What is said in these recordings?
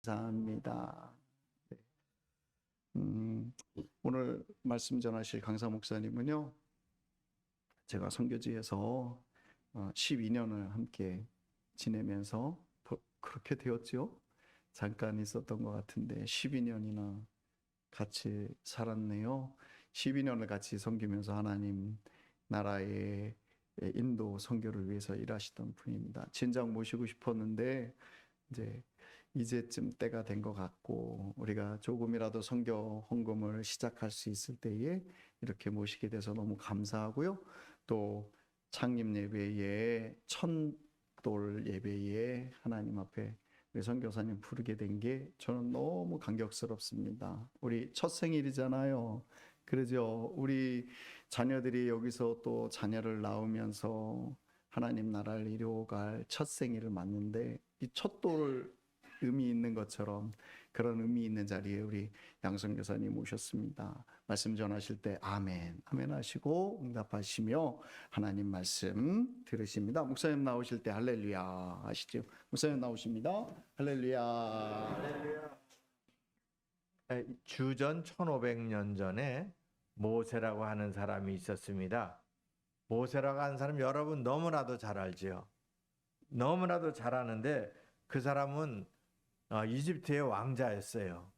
감사합니다. 네. 오늘 말씀 전하실 강사 목사님은요, 제가 선교지에서 12년을 함께 지내면서 그렇게 되었죠. 잠깐 있었던 것 같은데 12년이나 같이 살았네요. 12년을 같이 섬기면서 하나님 나라의 인도 선교를 위해서 일하시던 분입니다. 진작 모시고 싶었는데 이제쯤 때가 된 것 같고, 우리가 조금이라도 선교 헌금을 시작할 수 있을 때에 이렇게 모시게 돼서 너무 감사하고요. 또 창립 예배에 천돌 예배에 하나님 앞에 우리 선교사님 부르게 된 게 저는 너무 감격스럽습니다. 우리 첫 생일이잖아요. 그러죠. 우리 자녀들이 여기서 또 자녀를 낳으면서 하나님 나라를 이루어갈 첫 생일을 맞는데, 이 첫돌 의미 있는 것처럼 그런 의미 있는 자리에 우리 양성 교사님 오셨습니다. 말씀 전하실 때 아멘, 아멘 하시고 응답하시며 하나님 말씀 들으십니다. 목사님 나오실 때 할렐루야 하시죠. 목사님 나오십니다. 할렐루야. 할렐루야. 주전 1500년 전에 모세라고 하는 사람이 있었습니다. 모세라고 하는 사람 여러분 너무나도 잘 알지요. 너무나도 잘 아는데 그 사람은 이집트의 왕자였어요.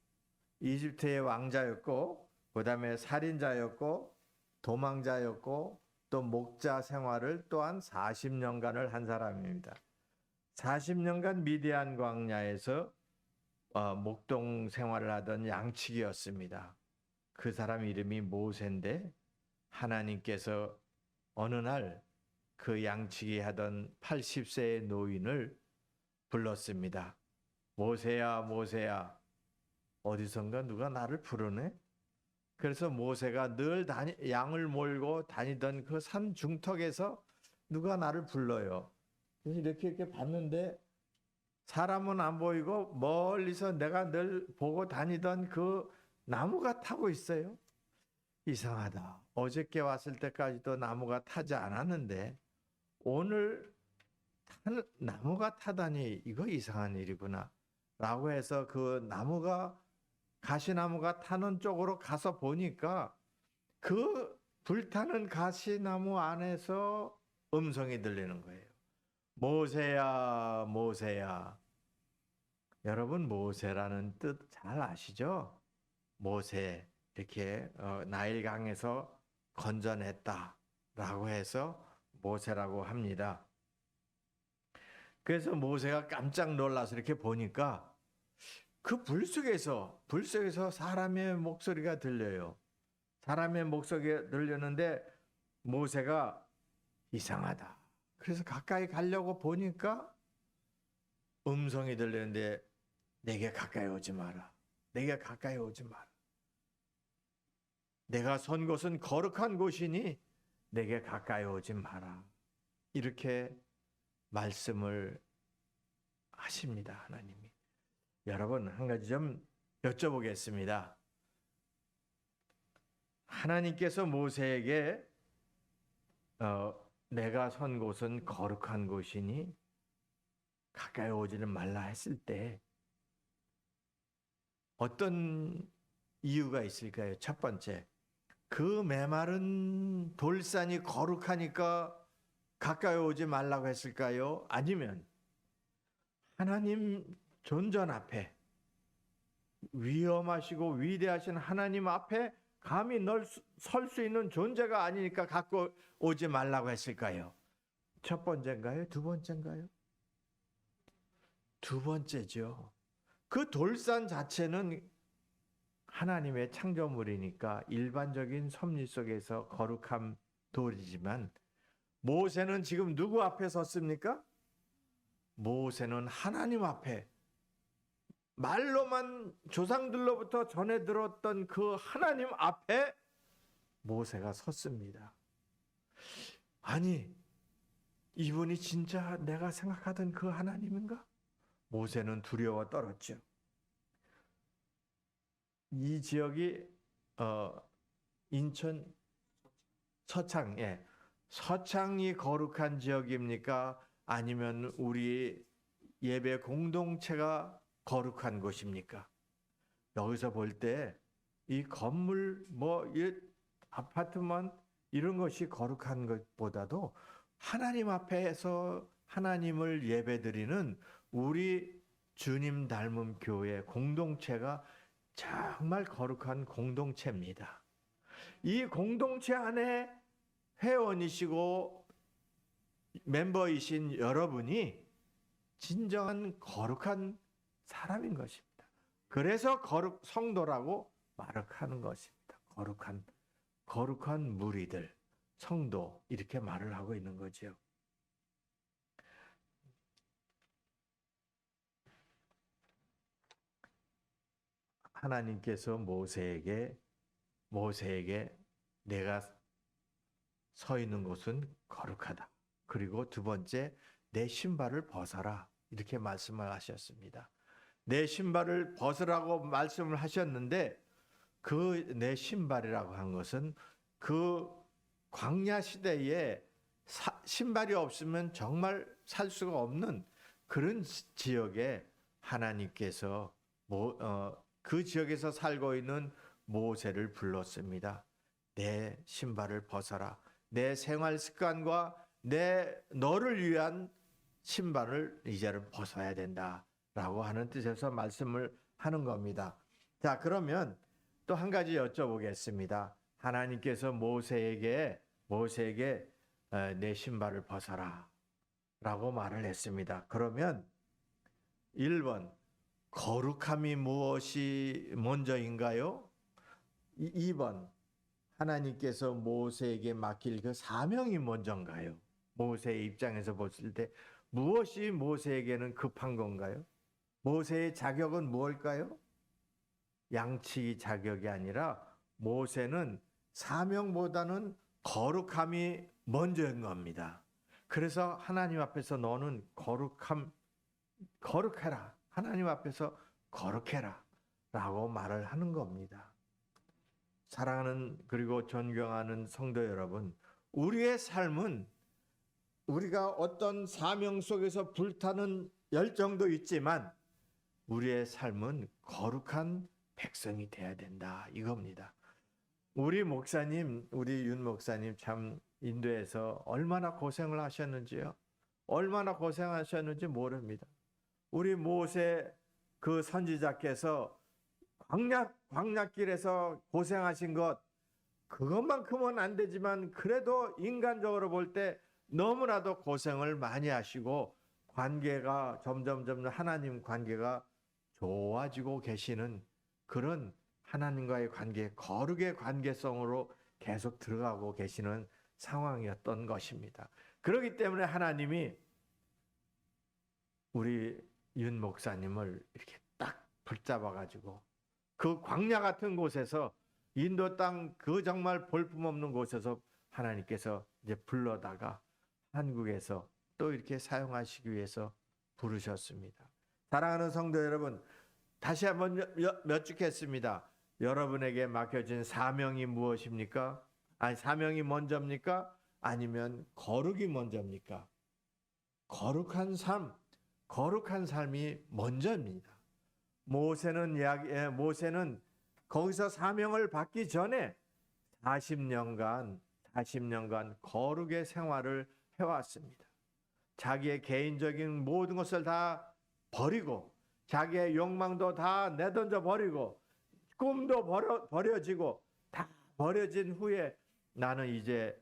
이집트의 왕자였고, 그 다음에 살인자였고, 도망자였고, 또 목자 생활을 또한 40년간을 한 사람입니다. 40년간 미디안 광야에서 목동 생활을 하던 양치기였습니다. 그 사람 이름이 모세인데, 하나님께서 어느 날 그 양치기 하던 80세의 노인을 불렀습니다. 모세야, 모세야, 어디선가 누가 나를 부르네? 그래서 모세가 늘 양을 몰고 다니던 그 산 중턱에서 누가 나를 불러요. 그래서 이렇게 봤는데 사람은 안 보이고 멀리서 내가 늘 보고 다니던 그 나무가 타고 있어요. 이상하다. 어저께 왔을 때까지도 나무가 타지 않았는데 오늘 나무가 타다니 이거 이상한 일이구나 라고 해서 그 나무가 가시나무가 타는 쪽으로 가서 보니까 그 불타는 가시나무 안에서 음성이 들리는 거예요. 모세야, 모세야. 여러분 모세라는 뜻 잘 아시죠? 모세 이렇게 나일강에서 건져냈다 라고 해서 모세라고 합니다. 그래서 모세가 깜짝 놀라서 이렇게 보니까 그 불 속에서 사람의 목소리가 들려요. 사람의 목소리가 들렸는데 모세가 이상하다. 그래서 가까이 가려고 보니까 음성이 들리는데 내게 가까이 오지 마라. 내게 가까이 오지 마라. 내가 선 곳은 거룩한 곳이니 내게 가까이 오지 마라. 이렇게 말씀을 하십니다, 하나님이. 여러분, 한 가지 좀 여쭤보겠습니다. 하나님께서 모세에게 내가 선 곳은 거룩한 곳이니 가까이 오지는 말라 했을 때 어떤 이유가 있을까요? 첫 번째, 그 메마른 돌산이 거룩하니까 가까이 오지 말라고 했을까요? 아니면 하나님 존전 앞에, 위험하시고 위대하신 하나님 앞에 감히 설 수 있는 존재가 아니니까 갖고 오지 말라고 했을까요? 첫 번째인가요? 두 번째인가요? 두 번째죠. 그 돌산 자체는 하나님의 창조물이니까 일반적인 섭리 속에서 거룩한 돌이지만 모세는 지금 누구 앞에 섰습니까? 모세는 하나님 앞에, 말로만 조상들로부터 전해 들었던 그 하나님 앞에 모세가 섰습니다. 아니, 이분이 진짜 내가 생각하던 그 하나님인가? 모세는 두려워 떨었죠. 이 지역이 인천 서창, 서창이 거룩한 지역입니까? 아니면 우리 예배 공동체가 거룩한 곳입니까? 여기서 볼 때 이 건물 이 아파트만 이런 것이 거룩한 것보다도 하나님 앞에서 하나님을 예배드리는 우리 주님 닮은 교회 공동체가 정말 거룩한 공동체입니다. 이 공동체 안에 회원이시고 멤버이신 여러분이 진정한 거룩한 사람인 것입니다. 그래서 성도라고 말하는 것입니다. 거룩한 무리들, 성도 이렇게 말을 하고 있는 거죠. 하나님께서 모세에게 내가 서 있는 곳은 거룩하다. 그리고 두 번째, 내 신발을 벗어라. 이렇게 말씀을 하셨습니다. 내 신발을 벗으라고 말씀을 하셨는데 그 내 신발이라고 한 것은 그 광야 시대에 신발이 없으면 정말 살 수가 없는 그런 지역에 하나님께서 그 지역에서 살고 있는 모세를 불렀습니다. 내 신발을 벗어라. 내 생활 습관과 너를 위한 신발을 이제는 벗어야 된다라고 하는 뜻에서 말씀을 하는 겁니다. 자, 그러면 또 한 가지 여쭤보겠습니다. 하나님께서 모세에게 내 신발을 벗어라 라고 말을 했습니다. 그러면 1번, 거룩함이 무엇이 먼저인가요? 2번, 하나님께서 모세에게 맡길 그 사명이 먼저인가요? 모세의 입장에서 봤을 때 무엇이 모세에게는 급한 건가요? 모세의 자격은 무엇일까요? 양치 자격이 아니라 모세는 사명보다는 거룩함이 먼저인 겁니다. 그래서 하나님 앞에서 너는 거룩해라. 하나님 앞에서 거룩해라 라고 말을 하는 겁니다. 사랑하는 그리고 존경하는 성도 여러분, 우리의 삶은 우리가 어떤 사명 속에서 불타는 열정도 있지만 우리의 삶은 거룩한 백성이 돼야 된다 이겁니다. 우리 윤 목사님 참 인도에서 얼마나 고생을 하셨는지요. 얼마나 고생하셨는지 모릅니다. 우리 모세 그 선지자께서 광야길에서 고생하신 것 그것만큼은 안 되지만 그래도 인간적으로 볼 때 너무나도 고생을 많이 하시고 관계가 점점 하나님 관계가 좋아지고 계시는 그런 하나님과의 관계, 거룩의 관계성으로 계속 들어가고 계시는 상황이었던 것입니다. 그렇기 때문에 하나님이 우리 윤 목사님을 이렇게 딱 붙잡아가지고 그 광야 같은 곳에서 인도 땅 그 정말 볼품없는 곳에서 하나님께서 이제 불러다가 한국에서 또 이렇게 사용하시기 위해서 부르셨습니다. 사랑하는 성도 여러분, 다시 한번 여쭙겠습니다. 여러분에게 맡겨진 사명이 무엇입니까? 사명이 먼저입니까? 아니면 거룩이 먼저입니까? 거룩한 삶이 먼저입니다. 모세는 거기서 사명을 받기 전에 40년간 거룩의 생활을 해왔습니다. 자기의 개인적인 모든 것을 다 버리고 자기의 욕망도 다 내던져 버리고 꿈도 버려지고 다 버려진 후에 나는 이제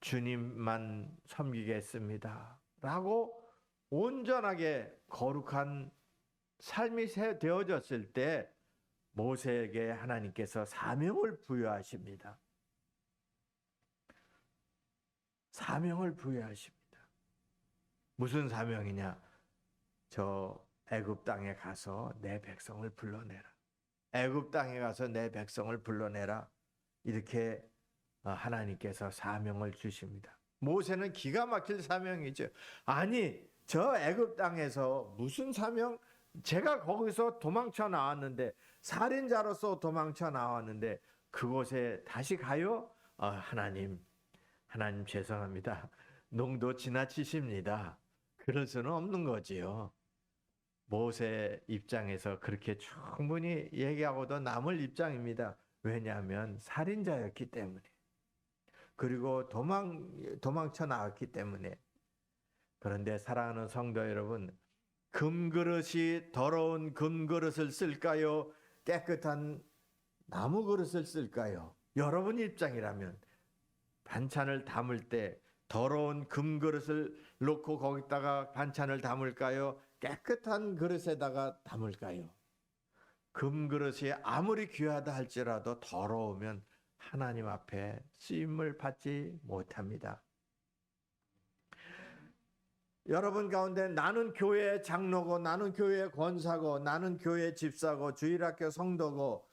주님만 섬기겠습니다 라고 온전하게 거룩한 삶이 되어졌을 때 모세에게 하나님께서 사명을 부여하십니다. 사명을 부여하십니다. 무슨 사명이냐? 저 애굽 땅에 가서 내 백성을 불러내라. 애굽 땅에 가서 내 백성을 불러내라. 이렇게 하나님께서 사명을 주십니다. 모세는 기가 막힐 사명이죠. 아니, 저 애굽 땅에서 무슨 사명? 제가 거기서 도망쳐 나왔는데 살인자로서 도망쳐 나왔는데 그곳에 다시 가요? 하나님 죄송합니다. 농도 지나치십니다. 그럴 수는 없는 거지요. 모세 입장에서 그렇게 충분히 얘기하고도 남을 입장입니다. 왜냐하면 살인자였기 때문에, 그리고 도망쳐 나왔기 때문에. 그런데 사랑하는 성도 여러분, 금그릇이 더러운 금그릇을 쓸까요? 깨끗한 나무 그릇을 쓸까요? 여러분 입장이라면 반찬을 담을 때 더러운 금그릇을 놓고 거기다가 반찬을 담을까요? 깨끗한 그릇에다가 담을까요? 금그릇이 아무리 귀하다 할지라도 더러우면 하나님 앞에 쓰임을 받지 못합니다. 여러분 가운데 나는 교회 장로고, 나는 교회 권사고, 나는 교회 집사고, 주일학교 성도고,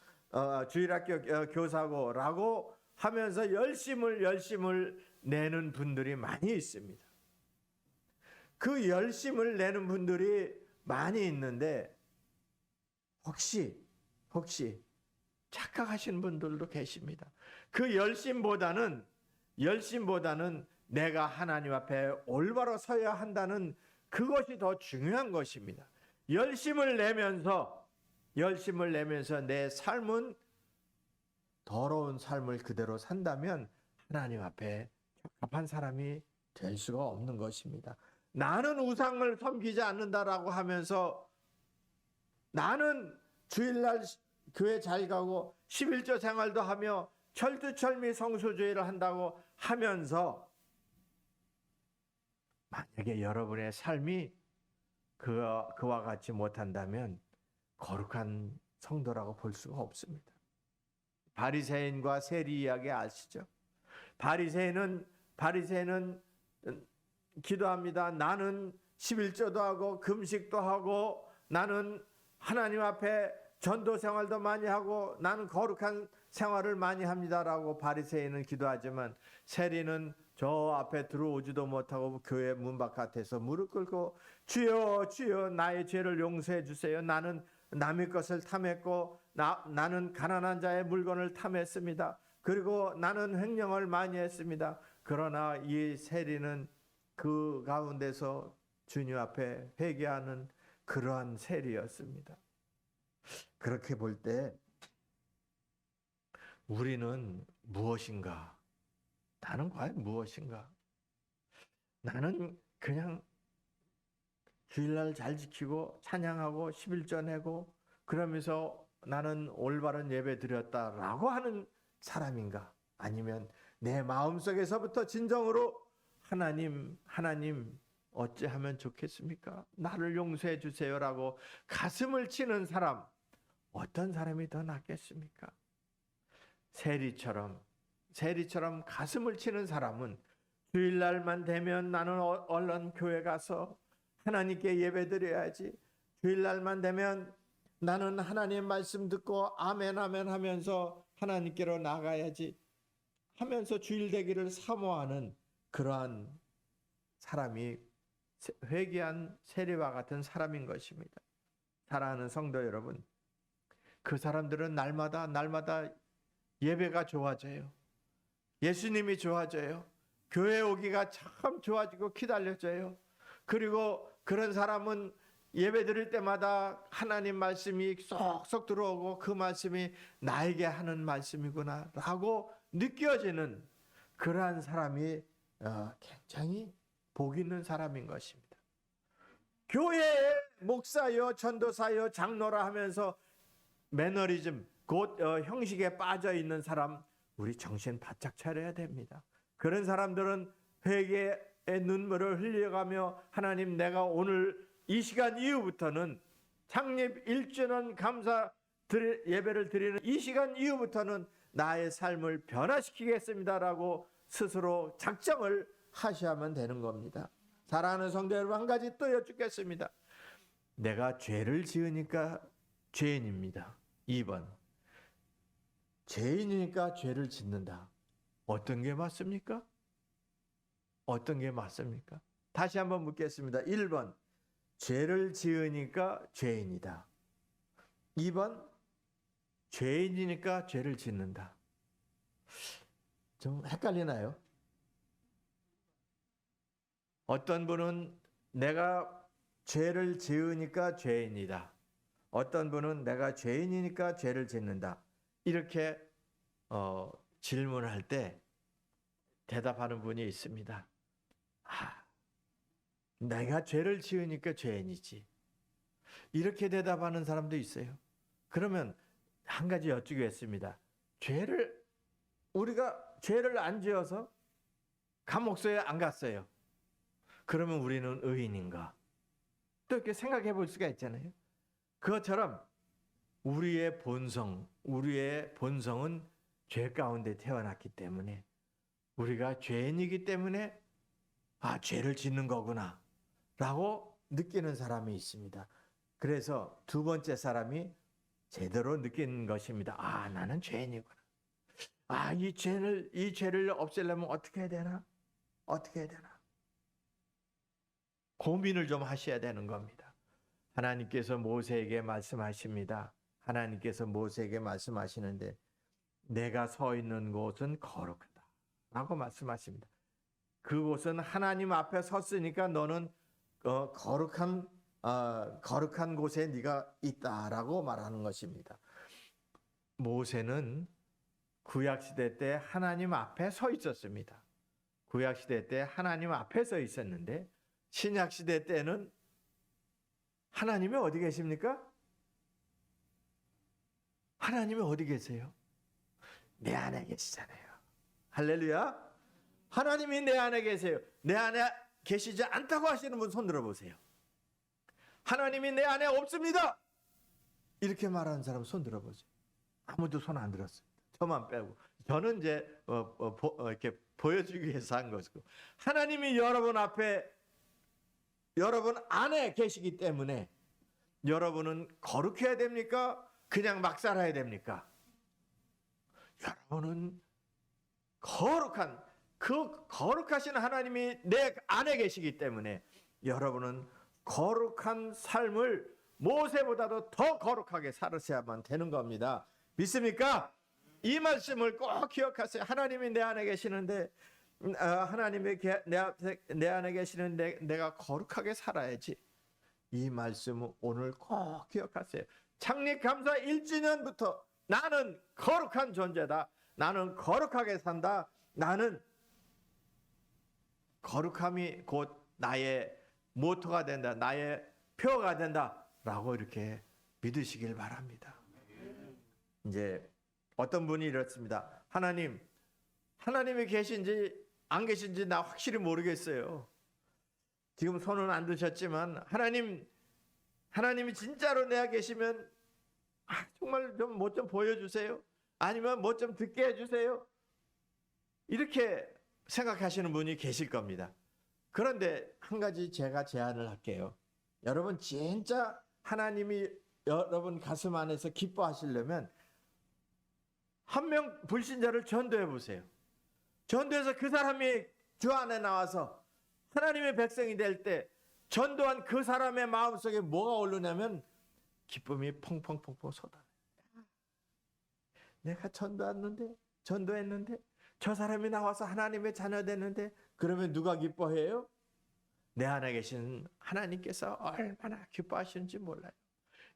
주일학교 교사고라고 하면서 열심을 내는 분들이 많이 있습니다. 그 열심을 내는 분들이 많이 있는데 혹시 착각하시는 분들도 계십니다. 그 열심보다는 내가 하나님 앞에 올바로 서야 한다는 그것이 더 중요한 것입니다. 열심을 내면서 내 삶은 더러운 삶을 그대로 산다면 하나님 앞에 적합한 사람이 될 수가 없는 것입니다. 나는 우상을 섬기지 않는다라고 하면서, 나는 주일날 교회 잘 가고 11조 생활도 하며 철두철미 성수주의를 한다고 하면서, 만약에 여러분의 삶이 그와 같지 못한다면 거룩한 성도라고 볼 수가 없습니다. 바리새인과 세리 이야기 아시죠? 바리새인은 기도합니다. 나는 11조도 하고 금식도 하고 나는 하나님 앞에 전도 생활도 많이 하고 나는 거룩한 생활을 많이 합니다라고 바리새인은 기도하지만, 세리는 저 앞에 들어오지도 못하고 교회 문 바깥에서 무릎 꿇고 주여 주여 나의 죄를 용서해 주세요. 나는 남의 것을 탐했고 나는 가난한 자의 물건을 탐했습니다. 그리고 나는 횡령을 많이 했습니다. 그러나 이 세리는 그 가운데서 주님 앞에 회개하는 그러한 세리였습니다. 그렇게 볼 때 우리는 무엇인가? 나는 과연 무엇인가? 나는 그냥 주일날 잘 지키고 찬양하고 11조 내고 그러면서 나는 올바른 예배 드렸다라고 하는 사람인가? 아니면 내 마음속에서부터 진정으로 하나님 어찌하면 좋겠습니까? 나를 용서해 주세요라고 가슴을 치는 사람, 어떤 사람이 더 낫겠습니까? 세리처럼 가슴을 치는 사람은 주일날만 되면 나는 얼른 교회 가서 하나님께 예배드려야지, 주일날만 되면 나는 하나님 말씀 듣고 아멘 하면서 하나님께로 나가야지 하면서 주일 되기를 사모하는 그러한 사람이 회개한 세리와 같은 사람인 것입니다. 사랑하는 성도 여러분, 그 사람들은 날마다 예배가 좋아져요. 예수님이 좋아져요. 교회 오기가 참 좋아지고 기다려져요. 그리고 그런 사람은 예배 드릴 때마다 하나님 말씀이 쏙쏙 들어오고 그 말씀이 나에게 하는 말씀이구나 라고 느껴지는 그러한 사람이 굉장히 복 있는 사람인 것입니다. 교회에 목사요 전도사요 장로라 하면서 매너리즘 곧 형식에 빠져 있는 사람, 우리 정신 바짝 차려야 됩니다. 그런 사람들은 회개의 눈물을 흘려가며 하나님, 내가 오늘 이 시간 이후부터는 창립 1주년 감사 예배를 드리는 이 시간 이후부터는 나의 삶을 변화시키겠습니다라고 스스로 작정을 하셔야만 되는 겁니다. 사랑하는 성도 여러분, 한 가지 또 여쭙겠습니다. 내가 죄를 지으니까 죄인입니다. 2번, 죄인이니까 죄를 짓는다. 어떤 게 맞습니까? 어떤 게 맞습니까? 다시 한번 묻겠습니다. 1번, 죄를 지으니까 죄인이다. 2번, 죄인이니까 죄를 짓는다. 좀 헷갈리나요? 어떤 분은 내가 죄를 지으니까 죄인이다. 어떤 분은 내가 죄인이니까 죄를 짓는다. 이렇게 질문할 때 대답하는 분이 있습니다. 내가 죄를 지으니까 죄인이지. 이렇게 대답하는 사람도 있어요. 그러면 한 가지 여쭈겠습니다. 우리가 죄를 안 지어서 감옥소에 안 갔어요. 그러면 우리는 의인인가? 또 이렇게 생각해 볼 수가 있잖아요. 그것처럼 우리의 본성은 죄 가운데 태어났기 때문에 우리가 죄인이기 때문에 죄를 짓는 거구나 라고 느끼는 사람이 있습니다. 그래서 두 번째 사람이 제대로 느낀 것입니다. 나는 죄인이구나. 이 죄를 없애려면 어떻게 해야 되나? 어떻게 해야 되나? 고민을 좀 하셔야 되는 겁니다. 하나님께서 모세에게 말씀하십니다. 하나님께서 모세에게 말씀하시는데 내가 서 있는 곳은 거룩하다 라고 말씀하십니다. 그곳은 하나님 앞에 섰으니까 너는 거룩한 곳에 네가 있다라고 말하는 것입니다. 모세는 구약시대 때 하나님 앞에 서 있었습니다. 구약시대 때 하나님 앞에 서 있었는데 신약시대 때는 하나님이 어디 계십니까? 하나님이 어디 계세요? 내 안에 계시잖아요. 할렐루야. 하나님이 내 안에 계세요. 내 안에 계시지 않다고 하시는 분 손 들어보세요. 하나님이 내 안에 없습니다. 이렇게 말하는 사람 손 들어보세요. 아무도 손 안 들었어요. 저만 빼고. 저는 이제 이렇게 보여주기 위해서 한 것이고, 하나님이 여러분 안에 계시기 때문에 여러분은 거룩해야 됩니까? 그냥 막 살아야 됩니까? 여러분은 거룩하신 하나님이 내 안에 계시기 때문에 여러분은 거룩한 삶을 모세보다도 더 거룩하게 살으셔야만 되는 겁니다. 믿습니까? 이 말씀을 꼭 기억하세요. 하나님이 내 안에 계시는데 하나님이 내 안에 계시는데 내가 거룩하게 살아야지. 이 말씀은 오늘 꼭 기억하세요. 창립감사 1주년부터 나는 거룩한 존재다. 나는 거룩하게 산다. 나는 거룩함이 곧 나의 모토가 된다. 나의 표가 된다. 라고 이렇게 믿으시길 바랍니다. 이제 어떤 분이 이렇습니다. 하나님이 계신지 안 계신지 나 확실히 모르겠어요. 지금 손은 안 드셨지만 하나님이 진짜로 내가 계시면 정말 좀 뭐 좀 보여주세요. 아니면 뭐 좀 듣게 해주세요. 이렇게 생각하시는 분이 계실 겁니다. 그런데 한 가지 제가 제안을 할게요. 여러분 진짜 하나님이 여러분 가슴 안에서 기뻐하시려면 한 명 불신자를 전도해 보세요. 전도해서 그 사람이 주 안에 나와서 하나님의 백성이 될 때 전도한 그 사람의 마음속에 뭐가 오르냐면 기쁨이 펑펑펑펑 쏟아내요. 내가 전도했는데 저 사람이 나와서 하나님의 자녀 됐는데 그러면 누가 기뻐해요? 내 안에 계신 하나님께서 얼마나 기뻐하시는지 몰라요.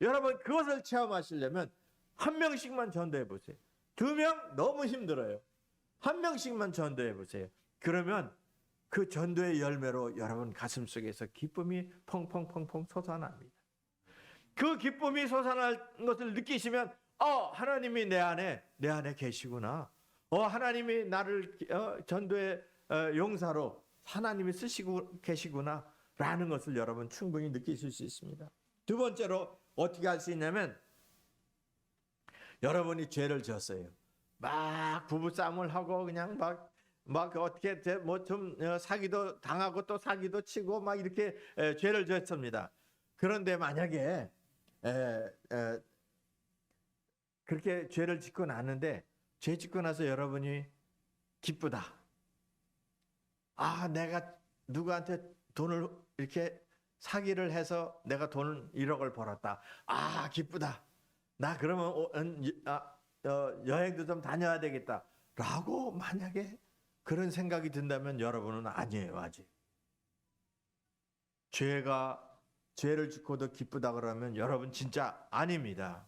여러분 그것을 체험하시려면 한 명씩만 전도해 보세요. 2명 너무 힘들어요. 한 명씩만 전도해 보세요. 그러면 그 전도의 열매로 여러분 가슴속에서 기쁨이 펑펑펑펑 솟아납니다. 그 기쁨이 솟아날 것을 느끼시면 하나님이 내 안에 계시구나. 하나님이 나를 전도의 용사로 하나님이 쓰시고 계시구나 라는 것을 여러분 충분히 느끼실 수 있습니다. 두 번째로 어떻게 할 수 있냐면 여러분이 죄를 지었어요. 막 부부싸움을 하고 그냥 막 어떻게 뭐 좀 사기도 당하고 또 사기도 치고 막 이렇게 죄를 지었습니다. 그런데 만약에 그렇게 죄를 짓고 났는데 죄 짓고 나서 여러분이 기쁘다. 내가 누구한테 돈을 이렇게 사기를 해서 내가 돈 1억을 벌었다. 기쁘다. 나 그러면 여행도 좀 다녀야 되겠다. 라고 만약에 그런 생각이 든다면 여러분은 아니에요, 아직. 죄가 죄를 짓고도 기쁘다 그러면 여러분 진짜 아닙니다.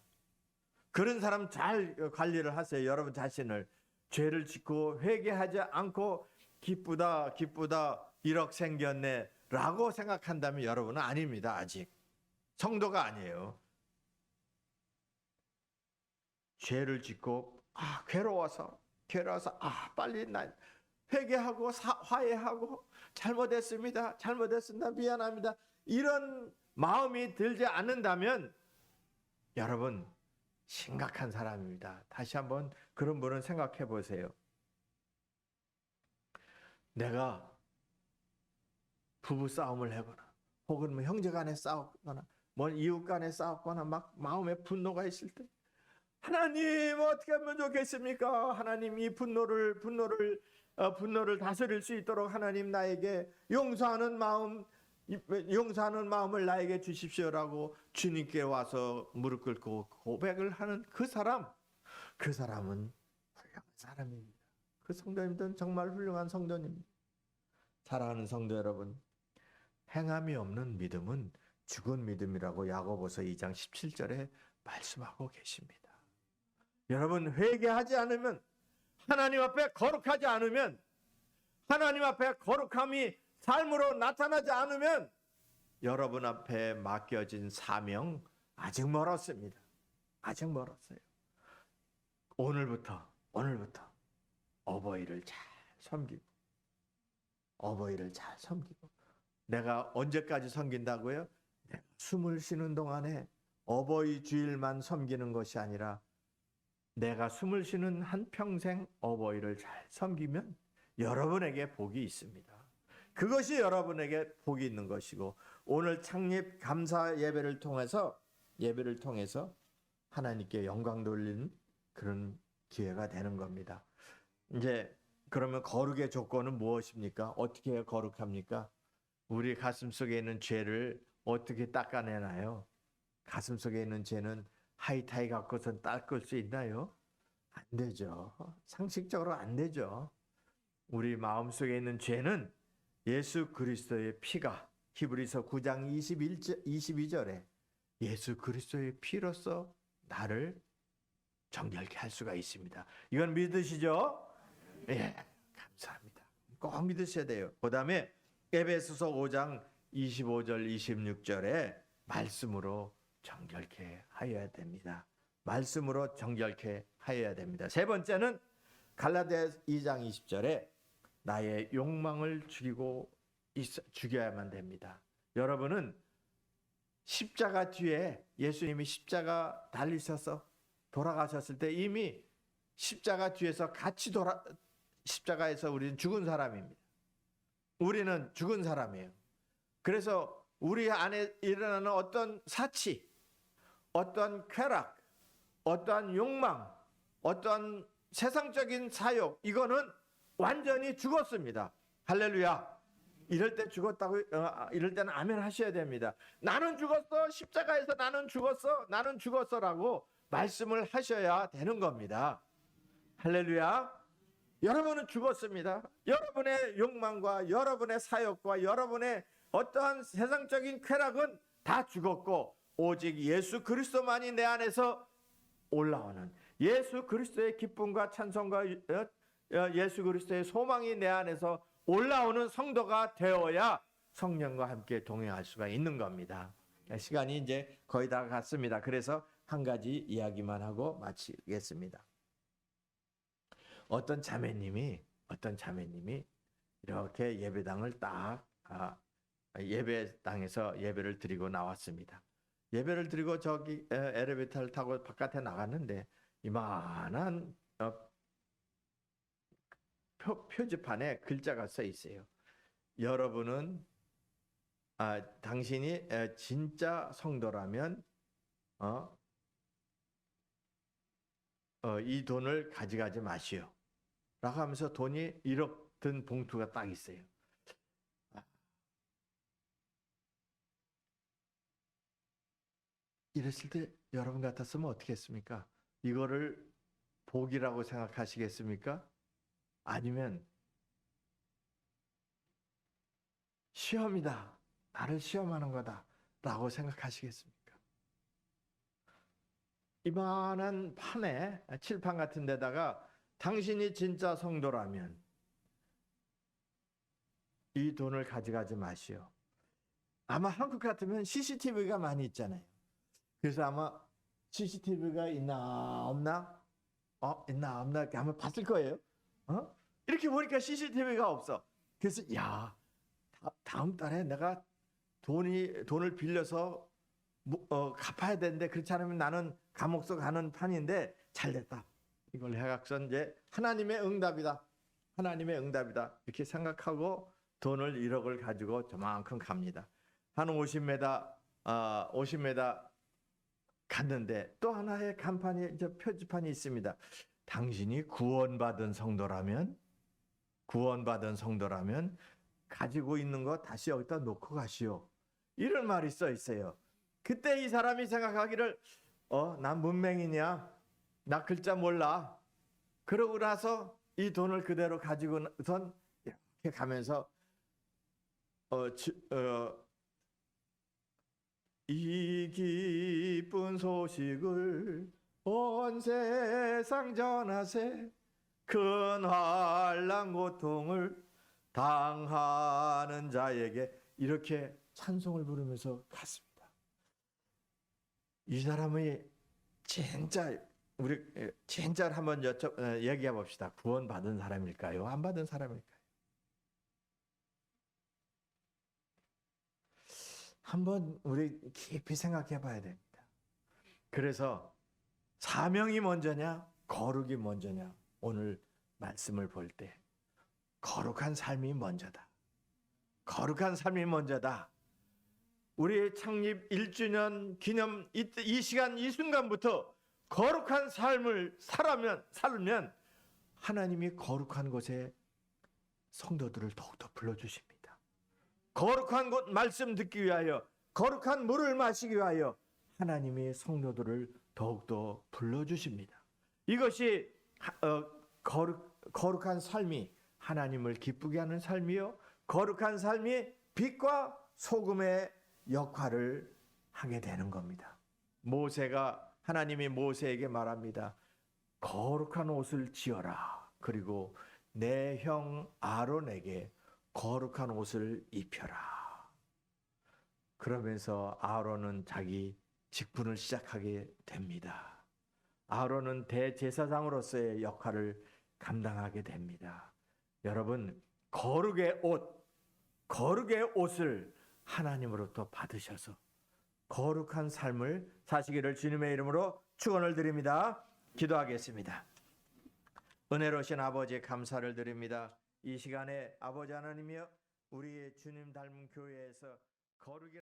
그런 사람 잘 관리를 하세요. 여러분 자신을. 죄를 짓고 회개하지 않고 기쁘다 1억 생겼네 라고 생각한다면 여러분은 아닙니다. 아직 성도가 아니에요. 죄를 짓고 괴로워서 빨리 나 회개하고 화해하고 잘못했습니다. 미안합니다. 이런 마음이 들지 않는다면 여러분 심각한 사람입니다. 다시 한번 그런 분은 생각해 보세요. 내가 부부 싸움을 해거나 혹은 뭐 형제 간에 싸웠거나 뭐 이웃 간에 싸웠거나 막 마음에 분노가 있을 때 하나님 어떻게 하면 좋겠습니까? 하나님 이 분노를 다스릴 수 있도록 하나님 나에게 용서하는 마음을 나에게 주십시오라고 주님께 와서 무릎 꿇고 고백을 하는 그 사람은 훌륭한 사람입니다. 그 성도님들은 정말 훌륭한 성도입니다. 사랑하는 성도 여러분, 행함이 없는 믿음은 죽은 믿음이라고 야고보서 2장 17절에 말씀하고 계십니다. 여러분 회개하지 않으면 하나님 앞에 거룩하지 않으면 하나님 앞에 거룩함이 삶으로 나타나지 않으면 여러분 앞에 맡겨진 사명 아직 멀었습니다. 아직 멀었어요. 오늘부터 어버이를 잘 섬기고 내가 언제까지 섬긴다고요? 내가 숨을 쉬는 동안에 어버이 주일만 섬기는 것이 아니라 내가 숨을 쉬는 한평생 어버이를 잘 섬기면 여러분에게 복이 있습니다. 그것이 여러분에게 복이 있는 것이고 오늘 창립 감사 예배를 통해서 하나님께 영광 돌리는 그런 기회가 되는 겁니다. 이제 그러면 거룩의 조건은 무엇입니까? 어떻게 거룩합니까? 우리 가슴 속에 있는 죄를 어떻게 닦아내나요? 가슴 속에 있는 죄는 하이타이 갖고선 닦을 수 있나요? 안 되죠. 상식적으로 안 되죠. 우리 마음속에 있는 죄는 예수 그리스도의 피가 히브리서 9장 22절에 예수 그리스도의 피로써 나를 정결케 할 수가 있습니다. 이건 믿으시죠? 예, 감사합니다. 꼭 믿으셔야 돼요. 그 다음에 에베소서 5장 25절 26절에 말씀으로 정결케 하여야 됩니다. 말씀으로 정결케 하여야 됩니다. 세 번째는 갈라디아 2장 20절에 나의 욕망을 죽여야만 됩니다. 여러분은 십자가 뒤에 예수님이 십자가 달리셔서 돌아가셨을 때 이미 십자가 뒤에서 십자가에서 우리는 죽은 사람입니다. 우리는 죽은 사람이에요. 그래서 우리 안에 일어나는 어떤 사치, 어떤 쾌락, 어떠한 욕망, 어떠한 세상적인 사욕, 이거는 완전히 죽었습니다. 할렐루야. 이럴 때 이럴 때는 아멘 하셔야 됩니다. 나는 죽었어. 십자가에서 나는 죽었어라고 말씀을 하셔야 되는 겁니다. 할렐루야. 여러분은 죽었습니다. 여러분의 욕망과 여러분의 사욕과 여러분의 어떠한 세상적인 쾌락은 다 죽었고 오직 예수 그리스도만이 내 안에서 올라오는 예수 그리스도의 기쁨과 찬송과 예수 그리스도의 소망이 내 안에서 올라오는 성도가 되어야 성령과 함께 동행할 수가 있는 겁니다. 시간이 이제 거의 다 갔습니다. 그래서 한 가지 이야기만 하고 마치겠습니다. 어떤 자매님이 이렇게 예배당을 예배당에서 예배를 드리고 나왔습니다. 예배를 드리고 저기 엘리베이터를 타고 바깥에 나갔는데 이만한 표지판에 글자가 써 있어요. 여러분은 당신이 진짜 성도라면 이 돈을 가져가지 마시오 라고 하면서 돈이 1억 든 봉투가 딱 있어요. 이랬을 때 여러분 같았으면 어떻게 했습니까? 이거를 복이라고 생각하시겠습니까? 아니면 시험이다, 나를 시험하는 거다, 라고 생각하시겠습니까? 이만한 판에, 칠판 같은 데다가 당신이 진짜 성도라면 이 돈을 가져가지 마시오. 아마 한국 같으면 CCTV가 많이 있잖아요. 그래서 아마 CCTV가 있나 없나? 있나 없나? 이렇게 한번 봤을 거예요. 이렇게 보니까 CCTV가 없어. 그래서 야, 다음 달에 내가 돈을 빌려서 갚아야 되는데 그렇지 않으면 나는 감옥서 가는 판인데 잘됐다. 이걸 해각선 이제 하나님의 응답이다. 하나님의 응답이다. 이렇게 생각하고 돈을 1억을 가지고 저만큼 갑니다. 한 50m, 50m 갔는데 또 하나의 간판이, 표지판이 있습니다. 당신이 구원받은 성도라면 가지고 있는 거 다시 여기다 놓고 가시오. 이런 말이 써 있어요. 그때 이 사람이 생각하기를 난 문맹이냐? 나 글자 몰라. 그러고 나서 이 돈을 그대로 가지고선 이렇게 가면서 이 기쁜 소식을 온 세상 전하세 큰 환난 고통을 당하는 자에게 이렇게 찬송을 부르면서 갔습니다. 이 사람이 우리 진짜를 한번 얘기해 봅시다. 구원받은 사람일까요? 안 받은 사람일까요? 한번 우리 깊이 생각해 봐야 됩니다. 그래서 사명이 먼저냐, 거룩이 먼저냐? 오늘 말씀을 볼 때 거룩한 삶이 먼저다. 거룩한 삶이 먼저다. 우리 창립 1주년 기념 이 시간 이 순간부터 거룩한 삶을 살면 하나님이 거룩한 곳에 성도들을 더욱더 불러주십니다. 거룩한 곳 말씀 듣기 위하여, 거룩한 물을 마시기 위하여 하나님이 성도들을 더욱더 불러주십니다. 이것이 거룩한 삶이 하나님을 기쁘게 하는 삶이요, 거룩한 삶이 빛과 소금의 역할을 하게 되는 겁니다. 하나님이 모세에게 말합니다. 거룩한 옷을 지어라. 그리고 내 형 아론에게 거룩한 옷을 입혀라. 그러면서 아론은 자기 직분을 시작하게 됩니다. 아론은 대제사장으로서의 역할을 감당하게 됩니다. 여러분, 거룩의 옷을 하나님으로부터 받으셔서 거룩한 삶을 사시기를 주님의 이름으로 축원을 드립니다. 기도하겠습니다. 은혜로우신 아버지 감사를 드립니다. 이 시간에 아버지 하나님이여, 우리 주님 닮은 교회에서 거룩이